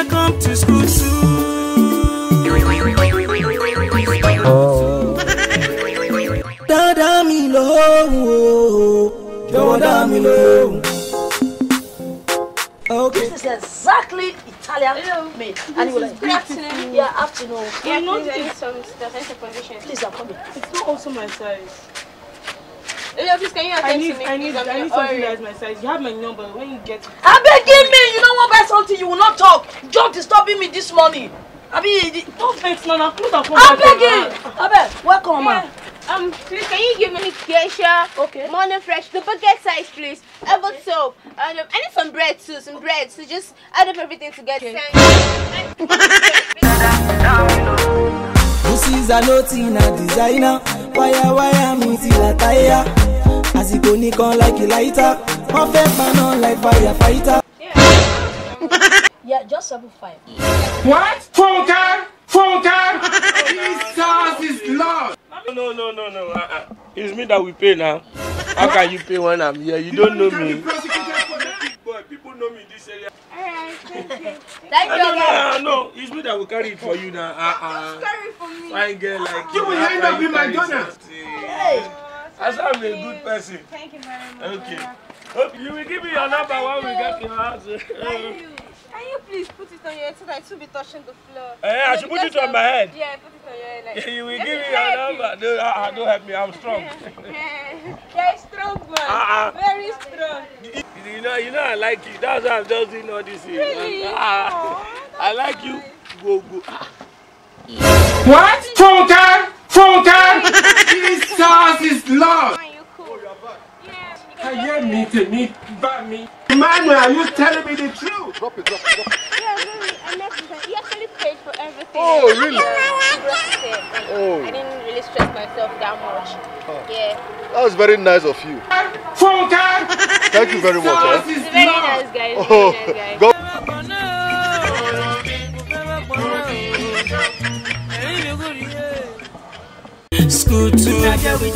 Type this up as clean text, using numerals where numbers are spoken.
I come to school too. Dada mi lo, dada mi lo. Okay. This is exactly Italian made. And you like, good afternoon. Yeah, afternoon. Yeah, no, need some position. Please, I'm coming. It's not also my size. Hello, please, can you attend to me? I need something that is my size. You have my number when you get. I begging me. You don't want to buy something. You will not talk. John disturbing me this morning. Don't vex, Nana. I'm begging. I beg. Welcome, man. Please, can you give me geisha? Okay. Morning fresh, the baguette size, please. Elbow soap. And I need some bread too. So just add up everything together. Okay. This is a Notina designer. Wire me till I tire. As it go Nikon like a lighter. Perfect man on like firefighter. Yeah, just 7.5. What? Funka! Jesus is Lord! No. It's me that we pay now. How can you pay when I'm here? You don't know me. People know me in this area. Alright, thank you. Thank you. No, it's me that will carry it for you now. Carry it for me. Fine girl like You will end up in McDonald's. Hey. As I'm a good person. Thank you very much. Okay. Hope you will give me your number when we get to your house. Thank you. Can you please put it on your head so that it will be touching the floor? I should put it on my head. Yeah, put it on your head. Like, You will give me your number. No, don't help me. I'm strong. Yeah, strong man. Very strong. You know I like you. That's why I'm just doing all this. Really? I like you. Go. What? Funka! Jesus is Lord! Are you cool? Yeah. I hear me, but me. Emmanuel, are you telling me the truth? Yeah, really. I met him. He actually paid for everything. Oh, really? I didn't really stress myself that much. Yeah. That was very nice of you. Funka! Thank you very much. He's a very nice guy. Oh, Very nice guy. God. School too. Naga we